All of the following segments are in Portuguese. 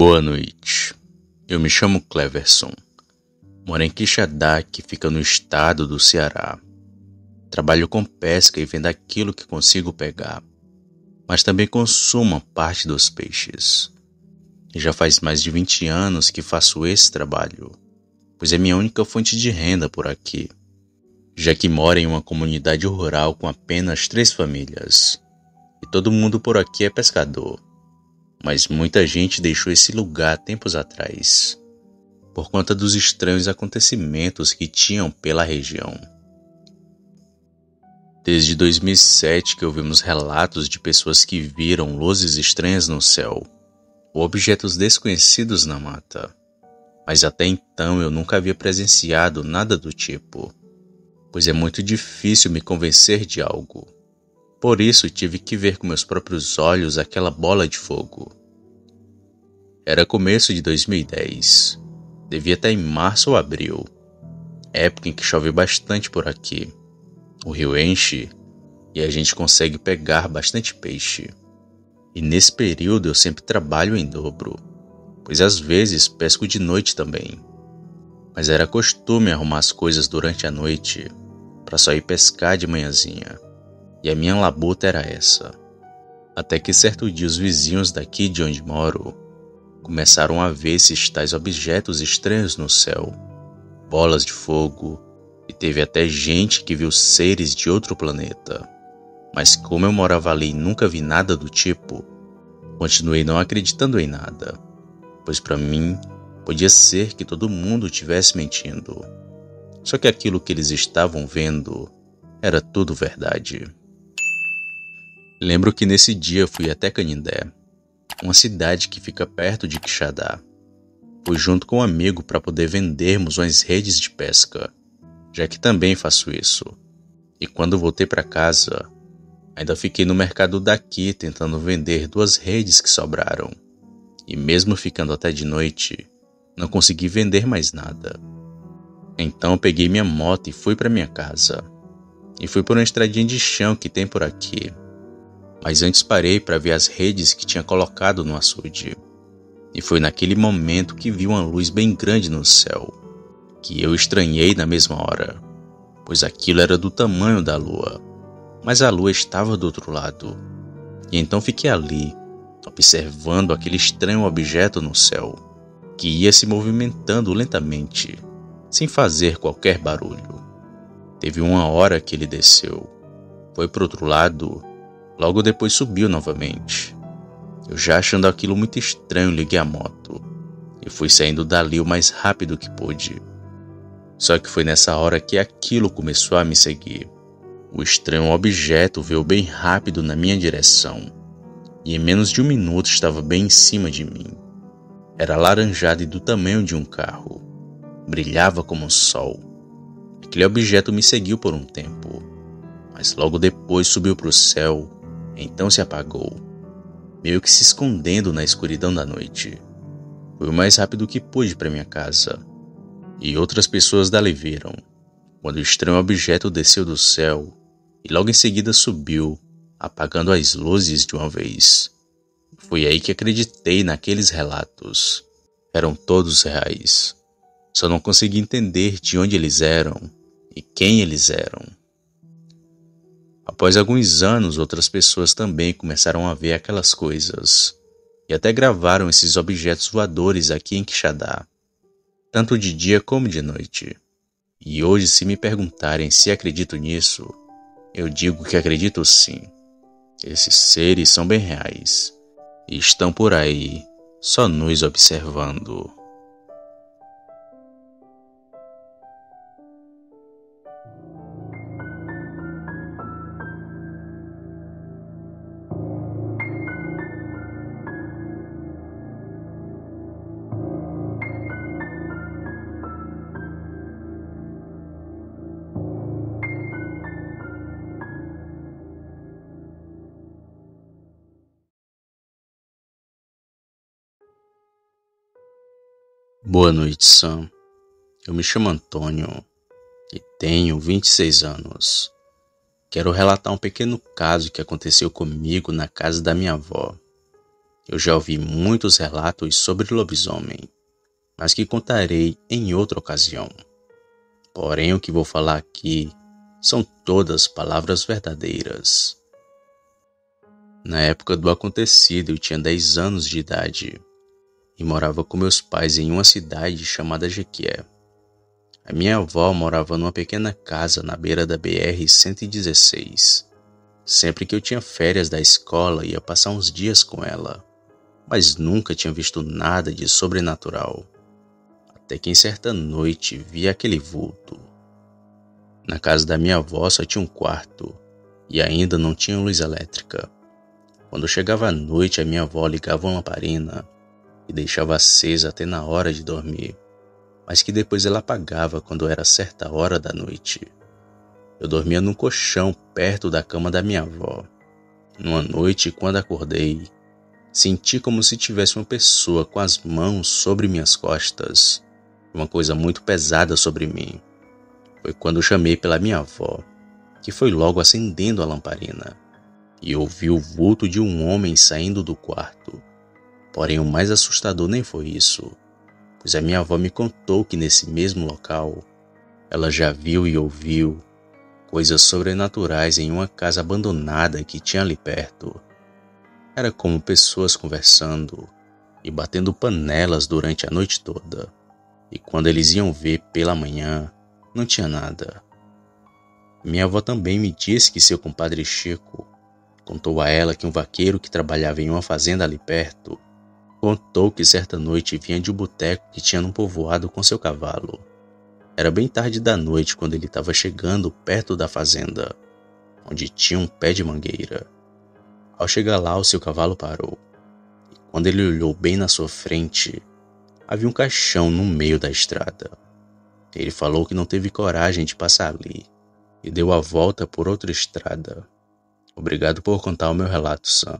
Boa noite, eu me chamo Cleverson, moro em Quixadá, que fica no estado do Ceará. Trabalho com pesca e vendo aquilo que consigo pegar, mas também consumo parte dos peixes. E já faz mais de 20 anos que faço esse trabalho, pois é minha única fonte de renda por aqui, já que moro em uma comunidade rural com apenas 3 famílias, e todo mundo por aqui é pescador. Mas muita gente deixou esse lugar tempos atrás, por conta dos estranhos acontecimentos que tinham pela região. Desde 2007 que ouvimos relatos de pessoas que viram luzes estranhas no céu, ou objetos desconhecidos na mata, mas até então eu nunca havia presenciado nada do tipo, pois é muito difícil me convencer de algo. Por isso tive que ver com meus próprios olhos aquela bola de fogo. Era começo de 2010, devia estar em março ou abril, época em que chove bastante por aqui. O rio enche e a gente consegue pegar bastante peixe. E nesse período eu sempre trabalho em dobro, pois às vezes pesco de noite também. Mas era costume arrumar as coisas durante a noite, para só ir pescar de manhãzinha. E a minha labuta era essa. Até que certo dia os vizinhos daqui de onde moro começaram a ver esses tais objetos estranhos no céu, bolas de fogo, e teve até gente que viu seres de outro planeta. Mas como eu morava ali e nunca vi nada do tipo, continuei não acreditando em nada, pois para mim podia ser que todo mundo estivesse mentindo. Só que aquilo que eles estavam vendo era tudo verdade. Lembro que nesse dia fui até Canindé, uma cidade que fica perto de Quixadá. Fui junto com um amigo para poder vendermos umas redes de pesca, já que também faço isso. E quando voltei para casa, ainda fiquei no mercado daqui tentando vender 2 redes que sobraram. E mesmo ficando até de noite, não consegui vender mais nada. Então peguei minha moto e fui para minha casa. E fui por uma estradinha de chão que tem por aqui. Mas antes parei para ver as redes que tinha colocado no açude. E foi naquele momento que vi uma luz bem grande no céu, que eu estranhei na mesma hora, pois aquilo era do tamanho da lua, mas a lua estava do outro lado. E então fiquei ali, observando aquele estranho objeto no céu, que ia se movimentando lentamente, sem fazer qualquer barulho. Teve uma hora que ele desceu, foi para o outro lado, logo depois subiu novamente. Eu já achando aquilo muito estranho, liguei a moto e fui saindo dali o mais rápido que pude. Só que foi nessa hora que aquilo começou a me seguir. O estranho objeto veio bem rápido na minha direção e em menos de 1 minuto estava bem em cima de mim. Era alaranjado e do tamanho de um carro. Brilhava como um sol. Aquele objeto me seguiu por um tempo, mas logo depois subiu para o céu. Então se apagou, meio que se escondendo na escuridão da noite. Fui o mais rápido que pude para minha casa, e outras pessoas dali viram, quando o estranho objeto desceu do céu e logo em seguida subiu, apagando as luzes de uma vez. Foi aí que acreditei naqueles relatos. Eram todos reais. Só não consegui entender de onde eles eram e quem eles eram. Após alguns anos, outras pessoas também começaram a ver aquelas coisas e até gravaram esses objetos voadores aqui em Quixadá, tanto de dia como de noite. E hoje, se me perguntarem se acredito nisso, eu digo que acredito sim. Esses seres são bem reais e estão por aí, só nos observando. Boa noite, Sam. Eu me chamo Antônio e tenho 26 anos. Quero relatar um pequeno caso que aconteceu comigo na casa da minha avó. Eu já ouvi muitos relatos sobre lobisomem, mas que contarei em outra ocasião. Porém, o que vou falar aqui são todas palavras verdadeiras. Na época do acontecido, eu tinha 10 anos de idade e morava com meus pais em uma cidade chamada Jequié. A minha avó morava numa pequena casa na beira da BR-116. Sempre que eu tinha férias da escola, ia passar uns dias com ela, mas nunca tinha visto nada de sobrenatural. Até que em certa noite vi aquele vulto. Na casa da minha avó só tinha um quarto e ainda não tinha luz elétrica. Quando chegava a noite, a minha avó ligava uma lamparina e deixava acesa até na hora de dormir, mas que depois ela apagava quando era certa hora da noite. Eu dormia num colchão perto da cama da minha avó. Numa noite, quando acordei, senti como se tivesse uma pessoa com as mãos sobre minhas costas, uma coisa muito pesada sobre mim. Foi quando eu chamei pela minha avó, que foi logo acendendo a lamparina, e ouvi o vulto de um homem saindo do quarto. Porém, o mais assustador nem foi isso, pois a minha avó me contou que nesse mesmo local, ela já viu e ouviu coisas sobrenaturais em uma casa abandonada que tinha ali perto. Era como pessoas conversando e batendo panelas durante a noite toda. E quando eles iam ver pela manhã, não tinha nada. Minha avó também me disse que seu compadre Chico contou a ela que um vaqueiro que trabalhava em uma fazenda ali perto contou que certa noite vinha de um boteco que tinha num povoado com seu cavalo. Era bem tarde da noite quando ele estava chegando perto da fazenda, onde tinha um pé de mangueira. Ao chegar lá, o seu cavalo parou. E quando ele olhou bem na sua frente, havia um caixão no meio da estrada. Ele falou que não teve coragem de passar ali e deu a volta por outra estrada. Obrigado por contar o meu relato, Sam.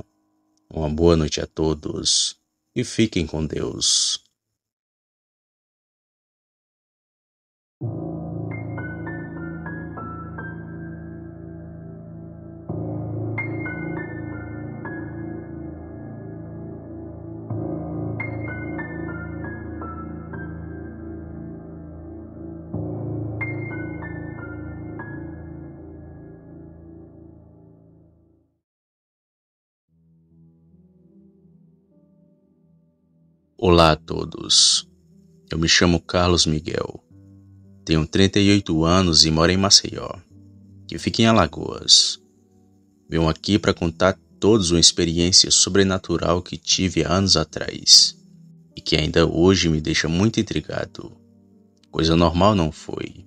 Uma boa noite a todos e fiquem com Deus. Olá a todos. Eu me chamo Carlos Miguel. Tenho 38 anos e moro em Maceió, que fica em Alagoas. Venho aqui para contar todos uma experiência sobrenatural que tive há anos atrás e que ainda hoje me deixa muito intrigado. Coisa normal não foi,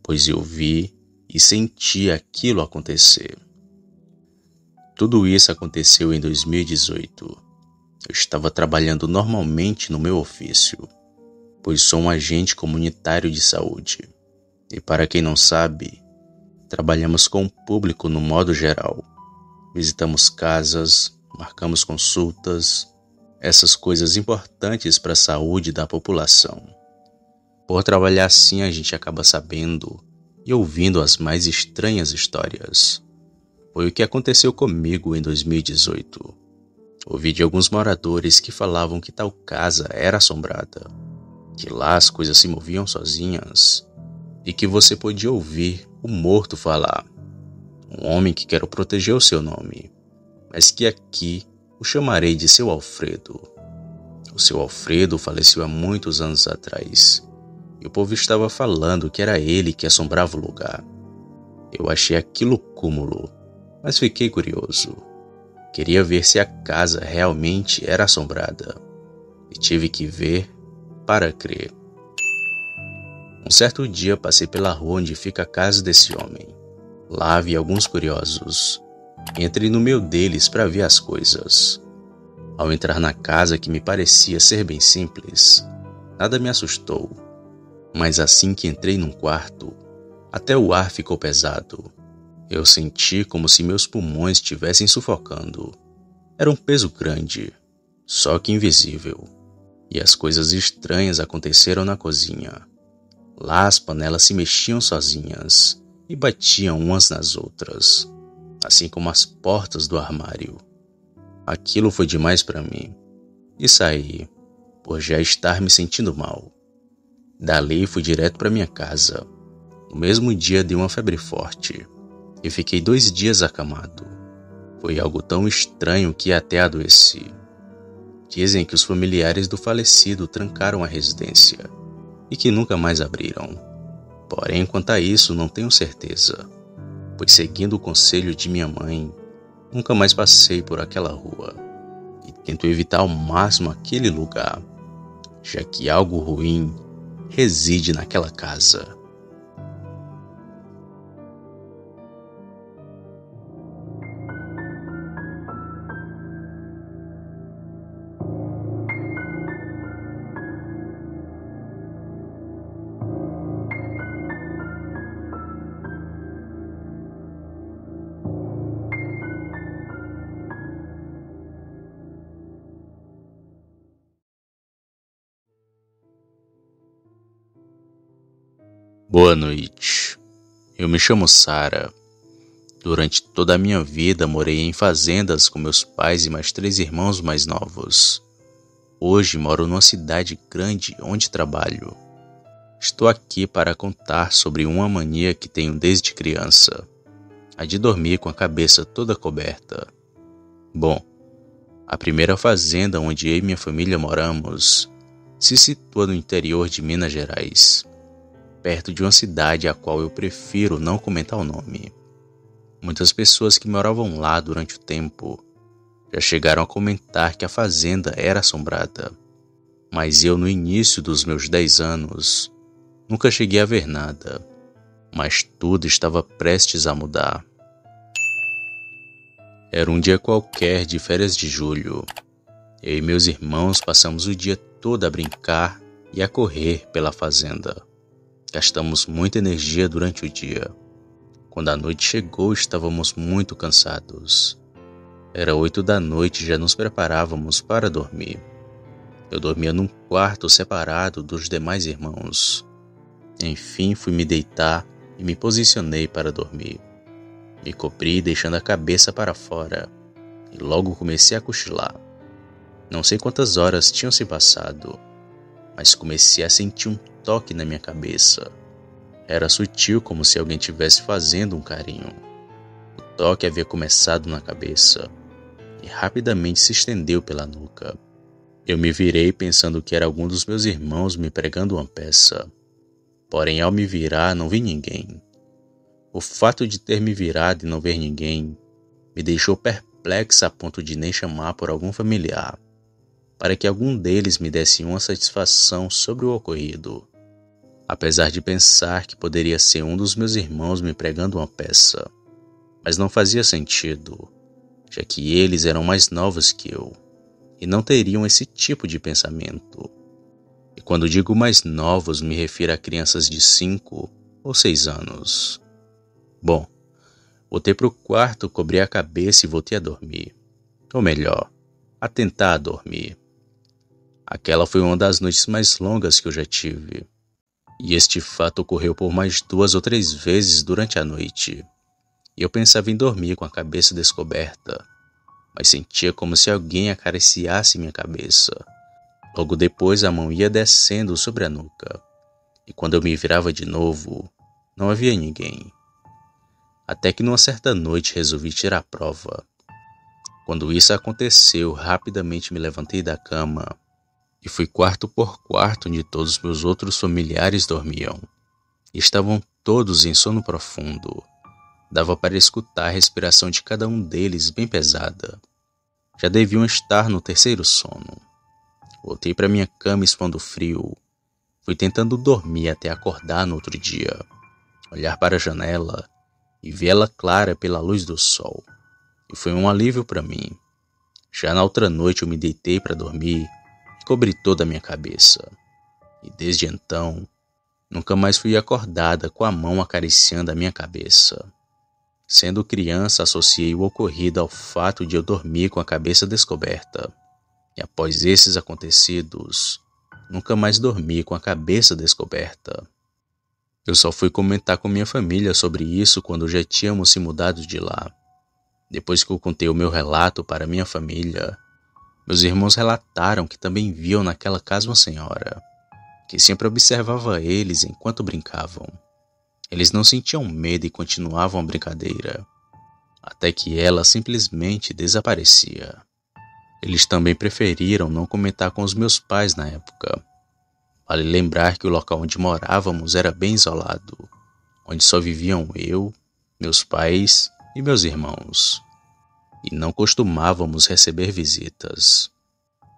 pois eu vi e senti aquilo acontecer. Tudo isso aconteceu em 2018. Eu estava trabalhando normalmente no meu ofício, pois sou um agente comunitário de saúde. E para quem não sabe, trabalhamos com o público no modo geral. Visitamos casas, marcamos consultas, essas coisas importantes para a saúde da população. Por trabalhar assim, a gente acaba sabendo e ouvindo as mais estranhas histórias. Foi o que aconteceu comigo em 2018. Ouvi de alguns moradores que falavam que tal casa era assombrada, que lá as coisas se moviam sozinhas e que você podia ouvir o morto falar. Um homem que quero proteger o seu nome, mas que aqui o chamarei de seu Alfredo. O seu Alfredo faleceu há muitos anos atrás e o povo estava falando que era ele que assombrava o lugar. Eu achei aquilo cúmulo, mas fiquei curioso. Queria ver se a casa realmente era assombrada e tive que ver para crer. Um certo dia passei pela rua onde fica a casa desse homem. Lá havia alguns curiosos. Entrei no meio deles para ver as coisas. Ao entrar na casa, que me parecia ser bem simples, nada me assustou. Mas assim que entrei num quarto, até o ar ficou pesado. Eu senti como se meus pulmões estivessem sufocando. Era um peso grande, só que invisível. E as coisas estranhas aconteceram na cozinha. Lá as panelas se mexiam sozinhas e batiam umas nas outras, assim como as portas do armário. Aquilo foi demais para mim e saí, por já estar me sentindo mal. Dali fui direto para minha casa. No mesmo dia dei uma febre forte e fiquei 2 dias acamado. Foi algo tão estranho que até adoeci. Dizem que os familiares do falecido trancaram a residência e que nunca mais abriram. Porém, quanto a isso, não tenho certeza, pois seguindo o conselho de minha mãe, nunca mais passei por aquela rua e tento evitar ao máximo aquele lugar, já que algo ruim reside naquela casa. Boa noite. Eu me chamo Sara. Durante toda a minha vida morei em fazendas com meus pais e mais 3 irmãos mais novos. Hoje moro numa cidade grande onde trabalho. Estou aqui para contar sobre uma mania que tenho desde criança, a de dormir com a cabeça toda coberta. Bom, a primeira fazenda onde eu e minha família moramos se situa no interior de Minas Gerais, perto de uma cidade a qual eu prefiro não comentar o nome. Muitas pessoas que moravam lá durante o tempo já chegaram a comentar que a fazenda era assombrada, mas eu, no início dos meus 10 anos, nunca cheguei a ver nada, mas tudo estava prestes a mudar. Era um dia qualquer de férias de julho. Eu e meus irmãos passamos o dia todo a brincar e a correr pela fazenda. Gastamos muita energia durante o dia. Quando a noite chegou, estávamos muito cansados. Era 8 da noite e já nos preparávamos para dormir. Eu dormia num quarto separado dos demais irmãos. Enfim, fui me deitar e me posicionei para dormir. Me cobri deixando a cabeça para fora e logo comecei a cochilar. Não sei quantas horas tinham se passado, mas comecei a sentir um toque na minha cabeça. Era sutil, como se alguém estivesse fazendo um carinho. O toque havia começado na cabeça e rapidamente se estendeu pela nuca. Eu me virei pensando que era algum dos meus irmãos me pregando uma peça. Porém, ao me virar, não vi ninguém. O fato de ter me virado e não ver ninguém me deixou perplexa a ponto de nem chamar por algum familiar, para que algum deles me desse uma satisfação sobre o ocorrido. Apesar de pensar que poderia ser um dos meus irmãos me pregando uma peça, mas não fazia sentido, já que eles eram mais novos que eu e não teriam esse tipo de pensamento. E quando digo mais novos, me refiro a crianças de 5 ou 6 anos. Bom, voltei para o quarto, cobri a cabeça e voltei a dormir. Ou melhor, a tentar dormir. Aquela foi uma das noites mais longas que eu já tive. E este fato ocorreu por mais 2 ou 3 vezes durante a noite. E eu pensava em dormir com a cabeça descoberta, mas sentia como se alguém acariciasse minha cabeça. Logo depois a mão ia descendo sobre a nuca, e quando eu me virava de novo, não havia ninguém. Até que numa certa noite resolvi tirar a prova. Quando isso aconteceu, rapidamente me levantei da cama e fui quarto por quarto onde todos os meus outros familiares dormiam. Estavam todos em sono profundo. Dava para escutar a respiração de cada um deles bem pesada. Já deviam estar no 3º sono. Voltei para minha cama expondo frio. Fui tentando dormir até acordar no outro dia, olhar para a janela e vê-la clara pela luz do sol. E foi um alívio para mim. Já na outra noite eu me deitei para dormir e cobri toda a minha cabeça. E desde então, nunca mais fui acordada com a mão acariciando a minha cabeça. Sendo criança, associei o ocorrido ao fato de eu dormir com a cabeça descoberta. E após esses acontecidos, nunca mais dormi com a cabeça descoberta. Eu só fui comentar com minha família sobre isso quando já tínhamos se mudado de lá. Depois que eu contei o meu relato para minha família, meus irmãos relataram que também viam naquela casa uma senhora, que sempre observava eles enquanto brincavam. Eles não sentiam medo e continuavam a brincadeira, até que ela simplesmente desaparecia. Eles também preferiram não comentar com os meus pais na época. Vale lembrar que o local onde morávamos era bem isolado, onde só viviam eu, meus pais e meus irmãos. E não costumávamos receber visitas.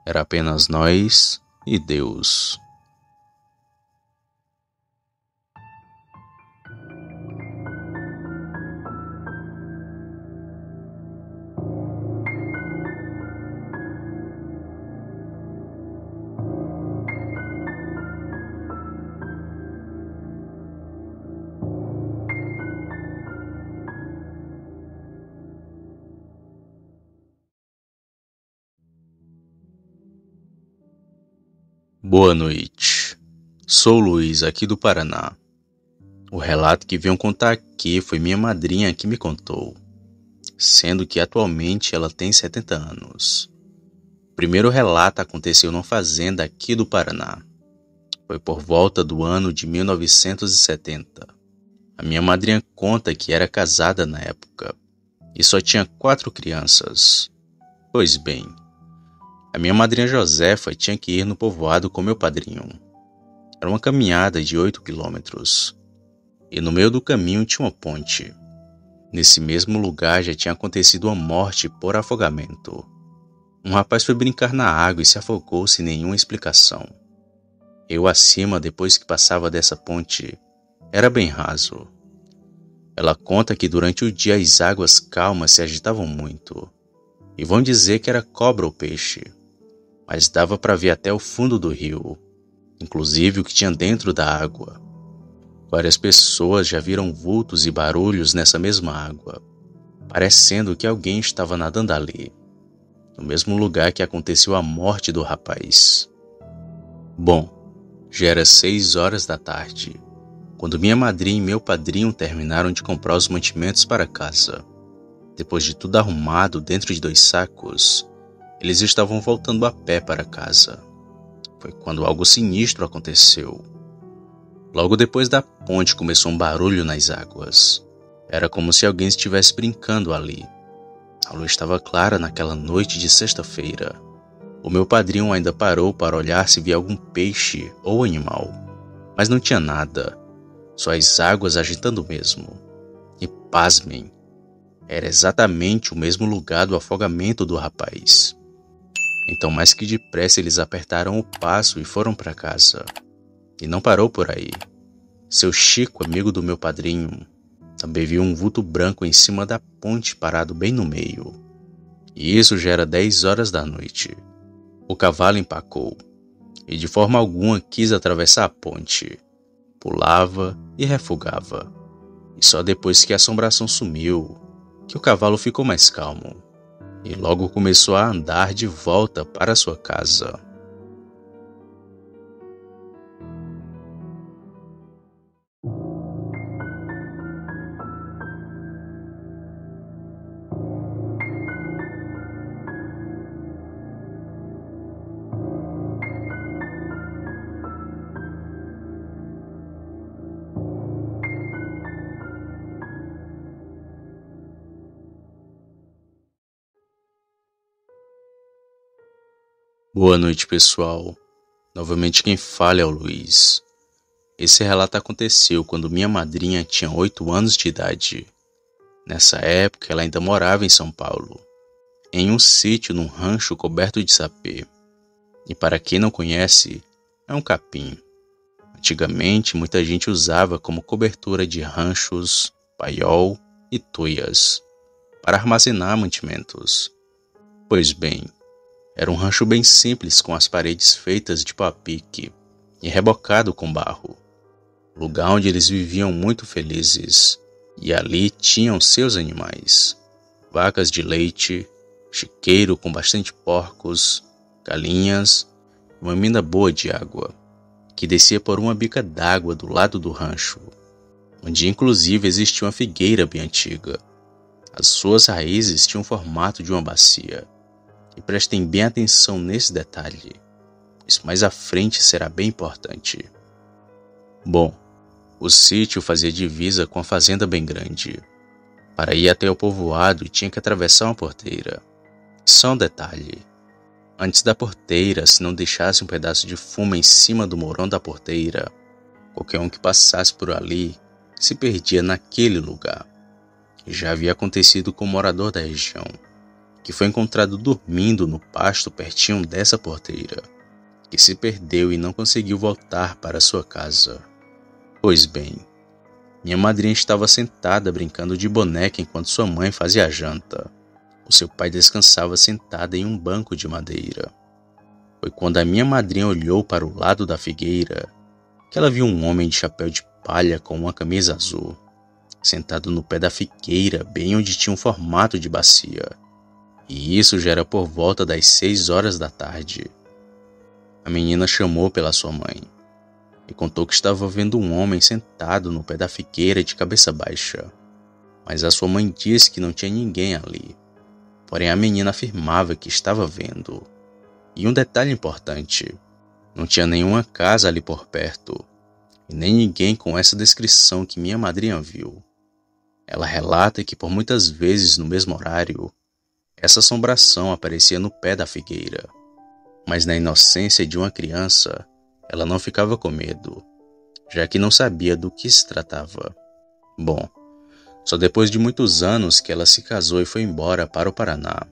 Era apenas nós e Deus. Boa noite. Sou Luiz, aqui do Paraná. O relato que venho contar aqui foi minha madrinha que me contou, sendo que atualmente ela tem 70 anos. O primeiro relato aconteceu numa fazenda aqui do Paraná. Foi por volta do ano de 1970. A minha madrinha conta que era casada na época e só tinha 4 crianças. Pois bem, a minha madrinha Josefa tinha que ir no povoado com meu padrinho. Era uma caminhada de 8 quilômetros. E no meio do caminho tinha uma ponte. Nesse mesmo lugar já tinha acontecido uma morte por afogamento. Um rapaz foi brincar na água e se afogou sem nenhuma explicação. Rio acima, depois que passava dessa ponte, era bem raso. Ela conta que durante o dia as águas calmas se agitavam muito. E vão dizer que era cobra ou peixe. Mas dava para ver até o fundo do rio, inclusive o que tinha dentro da água. Várias pessoas já viram vultos e barulhos nessa mesma água, parecendo que alguém estava nadando ali, no mesmo lugar que aconteceu a morte do rapaz. Bom, já era 6 horas da tarde, quando minha madrinha e meu padrinho terminaram de comprar os mantimentos para casa. Depois de tudo arrumado dentro de 2 sacos, eles estavam voltando a pé para casa. Foi quando algo sinistro aconteceu. Logo depois da ponte começou um barulho nas águas. Era como se alguém estivesse brincando ali. A lua estava clara naquela noite de sexta-feira. O meu padrinho ainda parou para olhar se via algum peixe ou animal. Mas não tinha nada. Só as águas agitando mesmo. E pasmem, era exatamente o mesmo lugar do afogamento do rapaz. Então, mais que depressa, eles apertaram o passo e foram para casa. E não parou por aí. Seu Chico, amigo do meu padrinho, também viu um vulto branco em cima da ponte parado bem no meio. E isso já era 10 horas da noite. O cavalo empacou e de forma alguma quis atravessar a ponte. Pulava e refugava. E só depois que a assombração sumiu, que o cavalo ficou mais calmo. E logo começou a andar de volta para sua casa. Boa noite, pessoal. Novamente quem fala é o Luiz. Esse relato aconteceu quando minha madrinha tinha 8 anos de idade. Nessa época ela ainda morava em São Paulo, em um sítio num rancho coberto de sapê. E para quem não conhece, é um capim. Antigamente muita gente usava como cobertura de ranchos, paiol e tuias, para armazenar mantimentos. Pois bem, era um rancho bem simples com as paredes feitas de pau-a-pique e rebocado com barro. Lugar onde eles viviam muito felizes. E ali tinham seus animais. Vacas de leite, chiqueiro com bastante porcos, galinhas e uma mina boa de água, que descia por uma bica d'água do lado do rancho, onde inclusive existia uma figueira bem antiga. As suas raízes tinham o formato de uma bacia. E prestem bem atenção nesse detalhe. Isso mais à frente será bem importante. Bom, o sítio fazia divisa com a fazenda bem grande. Para ir até o povoado, tinha que atravessar uma porteira. Só um detalhe. Antes da porteira, se não deixasse um pedaço de fumo em cima do morão da porteira, qualquer um que passasse por ali se perdia naquele lugar. Já havia acontecido com um morador da região, que foi encontrado dormindo no pasto pertinho dessa porteira, que se perdeu e não conseguiu voltar para sua casa. Pois bem, minha madrinha estava sentada brincando de boneca enquanto sua mãe fazia a janta. O seu pai descansava sentado em um banco de madeira. Foi quando a minha madrinha olhou para o lado da figueira que ela viu um homem de chapéu de palha com uma camisa azul, sentado no pé da figueira bem onde tinha um formato de bacia. E isso já era por volta das 6 horas da tarde. A menina chamou pela sua mãe e contou que estava vendo um homem sentado no pé da figueira de cabeça baixa. Mas a sua mãe disse que não tinha ninguém ali. Porém, a menina afirmava que estava vendo. E um detalhe importante: não tinha nenhuma casa ali por perto, e nem ninguém com essa descrição que minha madrinha viu. Ela relata que por muitas vezes no mesmo horário, essa assombração aparecia no pé da figueira. Mas na inocência de uma criança, ela não ficava com medo, já que não sabia do que se tratava. Bom, só depois de muitos anos que ela se casou e foi embora para o Paraná.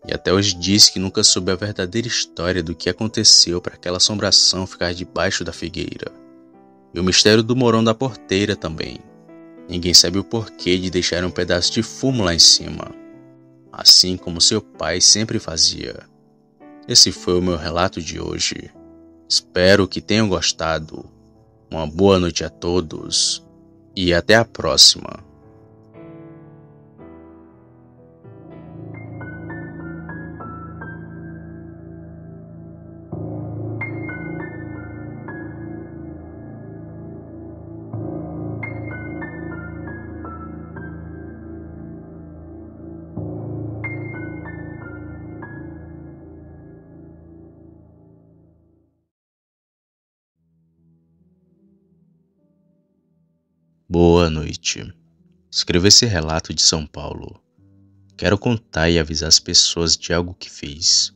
E até hoje diz que nunca soube a verdadeira história do que aconteceu para aquela assombração ficar debaixo da figueira. E o mistério do morão da porteira também. Ninguém sabe o porquê de deixar um pedaço de fumo lá em cima, assim como seu pai sempre fazia. Esse foi o meu relato de hoje. Espero que tenham gostado. Uma boa noite a todos e até a próxima. Boa noite. Escrevo esse relato de São Paulo. Quero contar e avisar as pessoas de algo que fiz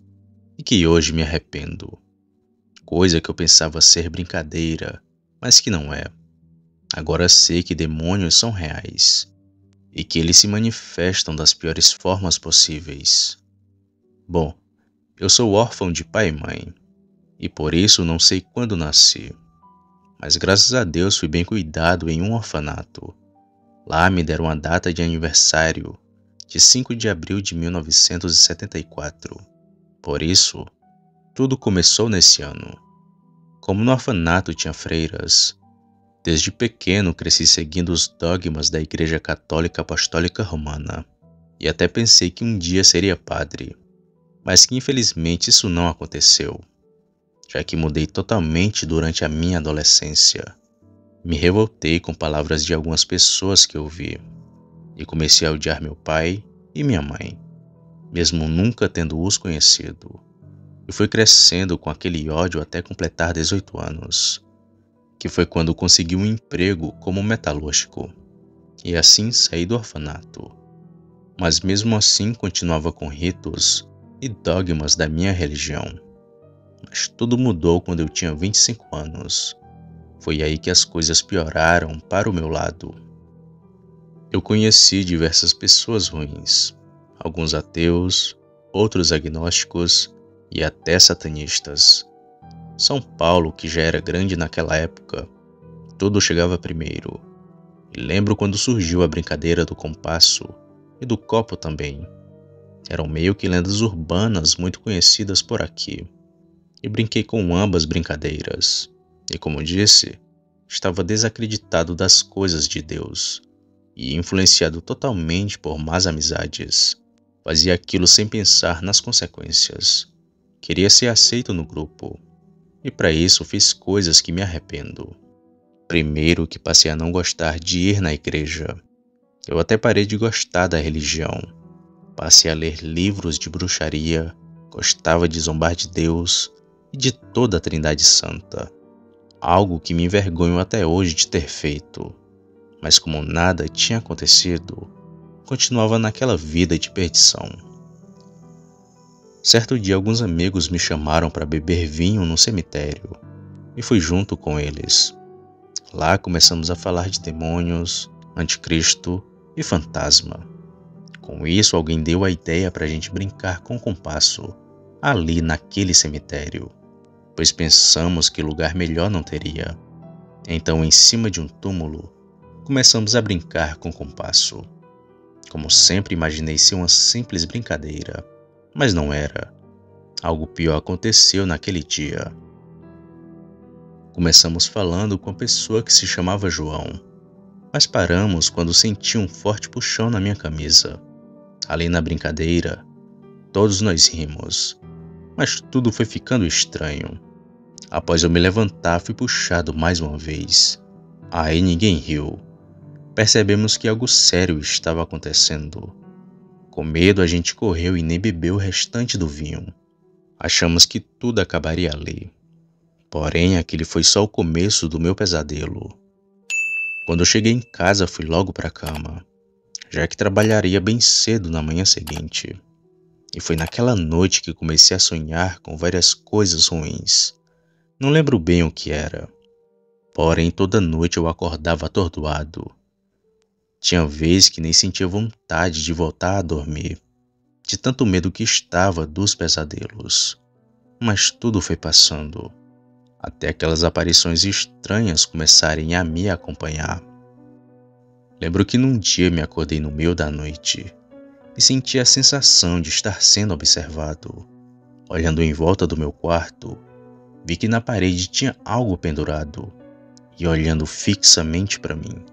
e que hoje me arrependo. Coisa que eu pensava ser brincadeira, mas que não é. Agora sei que demônios são reais e que eles se manifestam das piores formas possíveis. Bom, eu sou órfão de pai e mãe e por isso não sei quando nasci. Mas graças a Deus fui bem cuidado em um orfanato. Lá me deram a data de aniversário de 5 de abril de 1974. Por isso, tudo começou nesse ano. Como no orfanato tinha freiras, desde pequeno cresci seguindo os dogmas da Igreja Católica Apostólica Romana e até pensei que um dia seria padre, mas que infelizmente isso não aconteceu, já que mudei totalmente durante a minha adolescência. Me revoltei com palavras de algumas pessoas que ouvi e comecei a odiar meu pai e minha mãe, mesmo nunca tendo-os conhecido. E fui crescendo com aquele ódio até completar 18 anos, que foi quando consegui um emprego como metalúrgico, e assim saí do orfanato. Mas mesmo assim continuava com ritos e dogmas da minha religião. Mas tudo mudou quando eu tinha 25 anos. Foi aí que as coisas pioraram para o meu lado. Eu conheci diversas pessoas ruins, alguns ateus, outros agnósticos e até satanistas. São Paulo, que já era grande naquela época, tudo chegava primeiro. E lembro quando surgiu a brincadeira do compasso e do copo também. Eram meio que lendas urbanas muito conhecidas por aqui. E brinquei com ambas brincadeiras. E como disse, estava desacreditado das coisas de Deus e influenciado totalmente por más amizades. Fazia aquilo sem pensar nas consequências. Queria ser aceito no grupo. E para isso fiz coisas que me arrependo. Primeiro, que passei a não gostar de ir na igreja. Eu até parei de gostar da religião. Passei a ler livros de bruxaria, gostava de zombar de Deus e de toda a Trindade Santa. Algo que me envergonho até hoje de ter feito. Mas como nada tinha acontecido, continuava naquela vida de perdição. Certo dia, alguns amigos me chamaram para beber vinho no cemitério e fui junto com eles. Lá começamos a falar de demônios, anticristo e fantasma. Com isso, alguém deu a ideia para a gente brincar com o compasso ali naquele cemitério, pois pensamos que lugar melhor não teria. Então, em cima de um túmulo, começamos a brincar com o compasso. Como sempre, imaginei ser uma simples brincadeira, mas não era. Algo pior aconteceu naquele dia. Começamos falando com a pessoa que se chamava João, mas paramos quando senti um forte puxão na minha camisa. Ali na brincadeira, todos nós rimos, mas tudo foi ficando estranho. Após eu me levantar, fui puxado mais uma vez. Aí ninguém riu. Percebemos que algo sério estava acontecendo. Com medo, a gente correu e nem bebeu o restante do vinho. Achamos que tudo acabaria ali. Porém, aquele foi só o começo do meu pesadelo. Quando eu cheguei em casa, fui logo para a cama, já que trabalharia bem cedo na manhã seguinte. E foi naquela noite que comecei a sonhar com várias coisas ruins. Não lembro bem o que era. Porém, toda noite eu acordava atordoado. Tinha vezes que nem sentia vontade de voltar a dormir, de tanto medo que estava dos pesadelos. Mas tudo foi passando, até aquelas aparições estranhas começarem a me acompanhar. Lembro que num dia me acordei no meio da noite e senti a sensação de estar sendo observado. Olhando em volta do meu quarto, vi que na parede tinha algo pendurado e olhando fixamente para mim.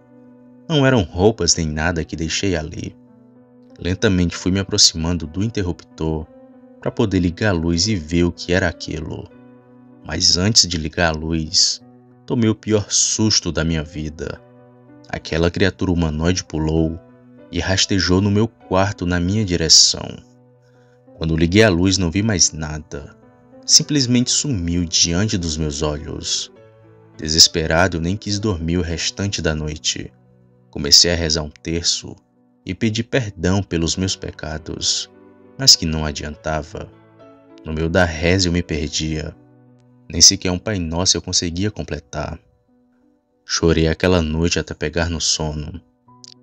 Não eram roupas nem nada que deixei ali. Lentamente fui me aproximando do interruptor para poder ligar a luz e ver o que era aquilo. Mas antes de ligar a luz, tomei o pior susto da minha vida. Aquela criatura humanoide pulou e rastejou no meu quarto na minha direção. Quando liguei a luz, não vi mais nada. Simplesmente sumiu diante dos meus olhos. Desesperado, eu nem quis dormir o restante da noite. Comecei a rezar um terço e pedi perdão pelos meus pecados, mas que não adiantava. No meio da reza eu me perdia. Nem sequer um Pai Nosso eu conseguia completar. Chorei aquela noite até pegar no sono,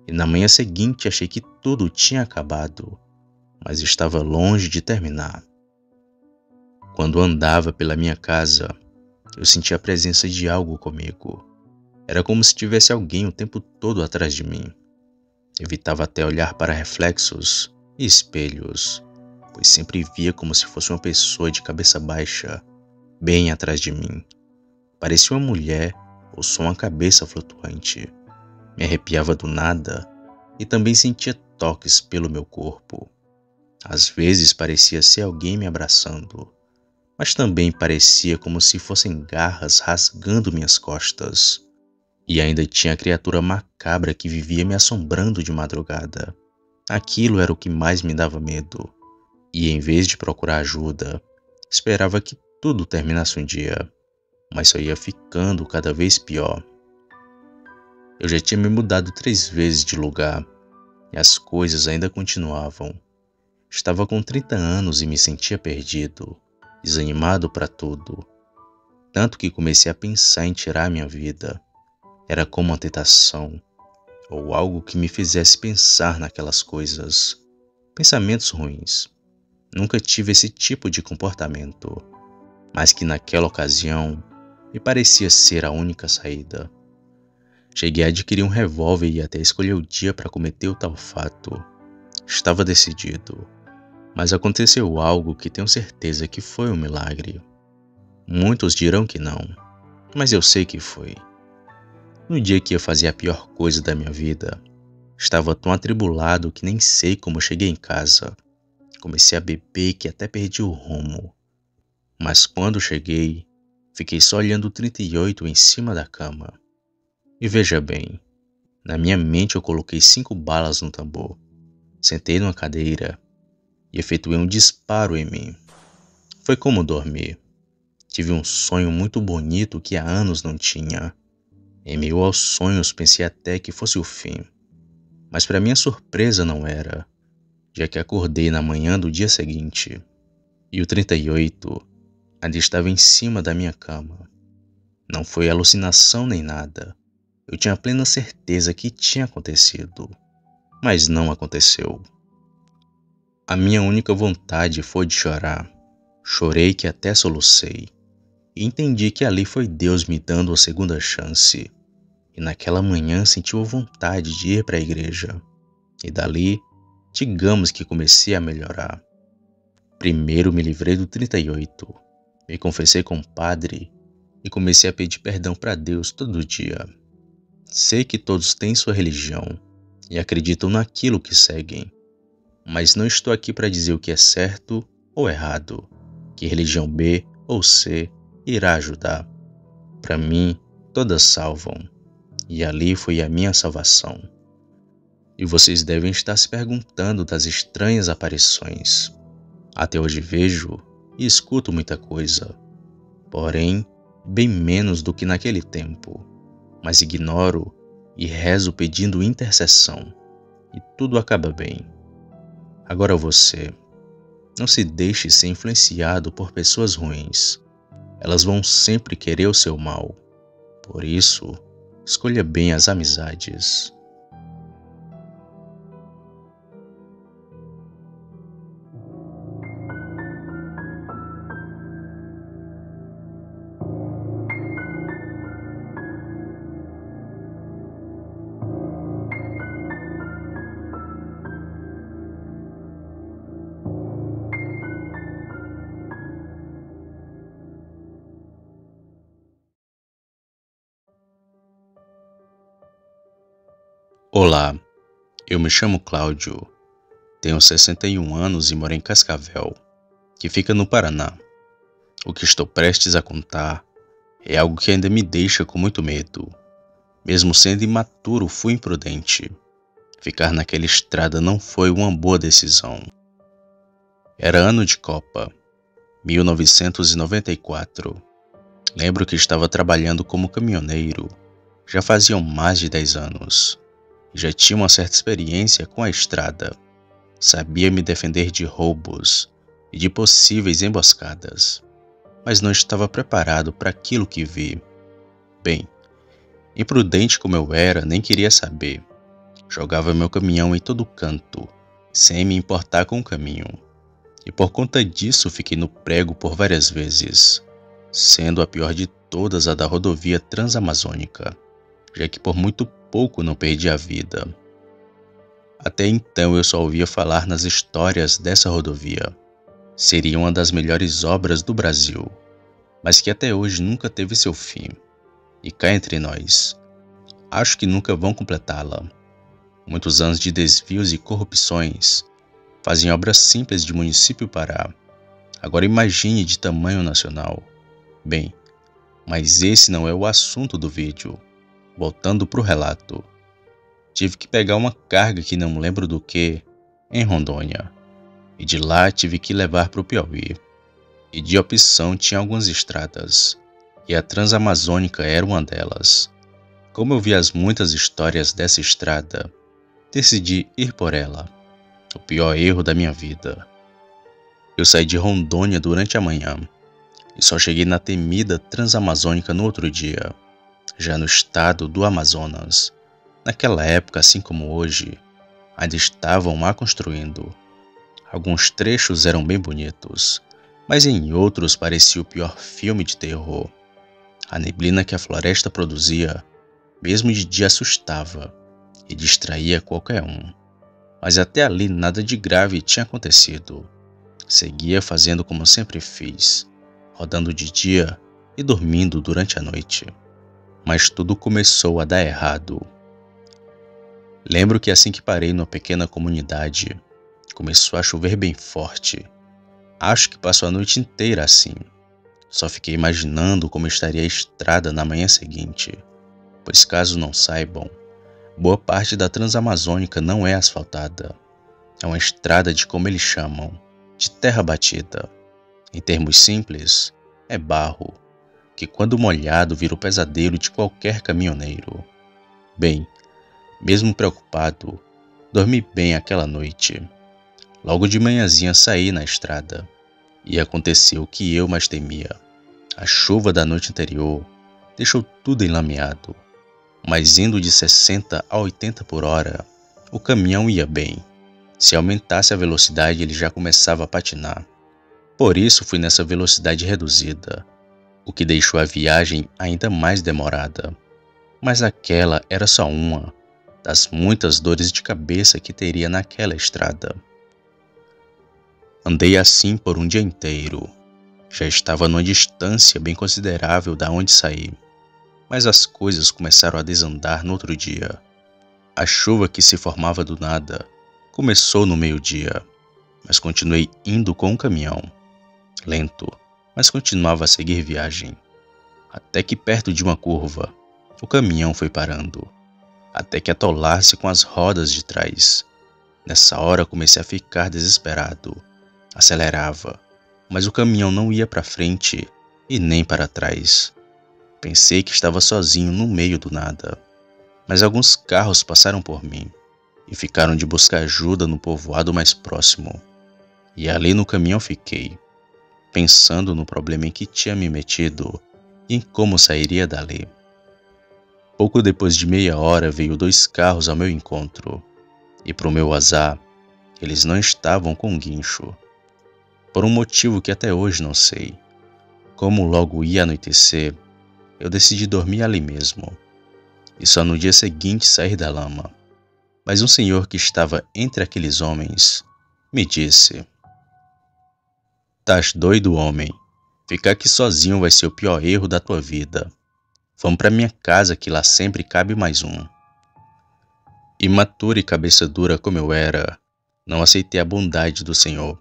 e na manhã seguinte achei que tudo tinha acabado, mas estava longe de terminar. Quando andava pela minha casa, eu sentia a presença de algo comigo. Era como se tivesse alguém o tempo todo atrás de mim. Evitava até olhar para reflexos e espelhos, pois sempre via como se fosse uma pessoa de cabeça baixa, bem atrás de mim. Parecia uma mulher ou só uma cabeça flutuante. Me arrepiava do nada e também sentia toques pelo meu corpo. Às vezes parecia ser alguém me abraçando, mas também parecia como se fossem garras rasgando minhas costas. E ainda tinha a criatura macabra que vivia me assombrando de madrugada. Aquilo era o que mais me dava medo. E em vez de procurar ajuda, esperava que tudo terminasse um dia, mas só ia ficando cada vez pior. Eu já tinha me mudado 3 vezes de lugar, e as coisas ainda continuavam. Estava com 30 anos e me sentia perdido, desanimado para tudo. Tanto que comecei a pensar em tirar minha vida. Era como uma tentação, ou algo que me fizesse pensar naquelas coisas. Pensamentos ruins. Nunca tive esse tipo de comportamento, mas que naquela ocasião me parecia ser a única saída. Cheguei a adquirir um revólver e até escolher o dia para cometer o tal fato. Estava decidido, mas aconteceu algo que tenho certeza que foi um milagre. Muitos dirão que não, mas eu sei que foi. No dia que ia fazer a pior coisa da minha vida, estava tão atribulado que nem sei como cheguei em casa. Comecei a beber que até perdi o rumo. Mas quando cheguei, fiquei só olhando o 38 em cima da cama. E veja bem, Na minha mente eu coloquei 5 balas no tambor, sentei numa cadeira e efetuei um disparo em mim. Foi como dormir. Tive um sonho muito bonito que há anos não tinha. Em meio aos sonhos pensei até que fosse o fim, mas para minha surpresa não era, já que acordei na manhã do dia seguinte. E o 38 ainda estava em cima da minha cama. Não foi alucinação nem nada. Eu tinha plena certeza que tinha acontecido, mas não aconteceu. A minha única vontade foi de chorar. Chorei que até solucei. E entendi que ali foi Deus me dando a segunda chance. E naquela manhã senti a vontade de ir para a igreja. E dali, digamos que comecei a melhorar. Primeiro me livrei do 38. Me confessei com o padre e comecei a pedir perdão para Deus todo dia. Sei que todos têm sua religião e acreditam naquilo que seguem, mas não estou aqui para dizer o que é certo ou errado, que religião B ou C irá ajudar. Para mim, todas salvam, e ali foi a minha salvação. E vocês devem estar se perguntando das estranhas aparições. Até hoje vejo e escuto muita coisa, porém, bem menos do que naquele tempo. Mas ignoro e rezo pedindo intercessão, e tudo acaba bem. Agora você, não se deixe ser influenciado por pessoas ruins. Elas vão sempre querer o seu mal. Por isso, escolha bem as amizades. Olá, eu me chamo Cláudio, tenho 61 anos e moro em Cascavel, que fica no Paraná. O que estou prestes a contar é algo que ainda me deixa com muito medo. Mesmo sendo imaturo, fui imprudente. Ficar naquela estrada não foi uma boa decisão. Era ano de Copa, 1994. Lembro que estava trabalhando como caminhoneiro. Já faziam mais de 10 anos. Já tinha uma certa experiência com a estrada. Sabia me defender de roubos e de possíveis emboscadas. Mas não estava preparado para aquilo que vi. Bem, imprudente como eu era, nem queria saber. Jogava meu caminhão em todo canto, sem me importar com o caminho. E por conta disso fiquei no prego por várias vezes, sendo a pior de todas a da rodovia Transamazônica, já que por muito pouco não perdi a vida. Até então eu só ouvia falar nas histórias dessa rodovia. Seria uma das melhores obras do Brasil, mas que até hoje nunca teve seu fim. E cá entre nós, acho que nunca vão completá-la. Muitos anos de desvios e corrupções fazem obras simples de município parar. Agora imagine de tamanho nacional. Bem, mas esse não é o assunto do vídeo. Voltando para o relato. Tive que pegar uma carga que não lembro do que, em Rondônia. E de lá tive que levar para o Piauí. E de opção tinha algumas estradas. E a Transamazônica era uma delas. Como eu vi as muitas histórias dessa estrada, decidi ir por ela. O pior erro da minha vida. Eu saí de Rondônia durante a manhã e só cheguei na temida Transamazônica no outro dia, já no estado do Amazonas. Naquela época, assim como hoje, ainda estavam a construindo. Alguns trechos eram bem bonitos, mas em outros parecia o pior filme de terror. A neblina que a floresta produzia, mesmo de dia, assustava e distraía qualquer um. Mas até ali nada de grave tinha acontecido. Seguia fazendo como sempre fiz, rodando de dia e dormindo durante a noite. Mas tudo começou a dar errado. Lembro que assim que parei numa pequena comunidade, começou a chover bem forte. Acho que passou a noite inteira assim. Só fiquei imaginando como estaria a estrada na manhã seguinte, pois caso não saibam, Boa parte da Transamazônica não é asfaltada. É uma estrada de como eles chamam, de terra batida. Em termos simples, é barro, que quando molhado vira o pesadelo de qualquer caminhoneiro. Bem, mesmo preocupado, dormi bem aquela noite. Logo de manhãzinha saí na estrada, e aconteceu o que eu mais temia. A chuva da noite anterior deixou tudo enlameado, mas indo de 60 a 80 por hora, o caminhão ia bem. Se aumentasse a velocidade, ele já começava a patinar. Por isso fui nessa velocidade reduzida, o que deixou a viagem ainda mais demorada. Mas aquela era só uma das muitas dores de cabeça que teria naquela estrada. Andei assim por um dia inteiro. Já estava numa distância bem considerável da onde saí, mas as coisas começaram a desandar no outro dia. A chuva que se formava do nada começou no meio-dia, mas continuei indo com o caminhão. Lento, mas continuava a seguir viagem. Até que perto de uma curva, o caminhão foi parando, até que atolar-se com as rodas de trás. Nessa hora comecei a ficar desesperado. Acelerava, mas o caminhão não ia para frente e nem para trás. Pensei que estava sozinho no meio do nada, mas alguns carros passaram por mim e ficaram de buscar ajuda no povoado mais próximo. E ali no caminhão fiquei, pensando no problema em que tinha me metido e em como sairia dali. Pouco depois de meia hora veio 2 carros ao meu encontro, e para o meu azar, eles não estavam com guincho. Por um motivo que até hoje não sei. Como logo ia anoitecer, eu decidi dormir ali mesmo, e só no dia seguinte sair da lama. Mas um senhor que estava entre aqueles homens me disse: "Tás doido, homem? Ficar aqui sozinho vai ser o pior erro da tua vida. Vamos para minha casa que lá sempre cabe mais um." Imaturo e cabeça dura como eu era, não aceitei a bondade do senhor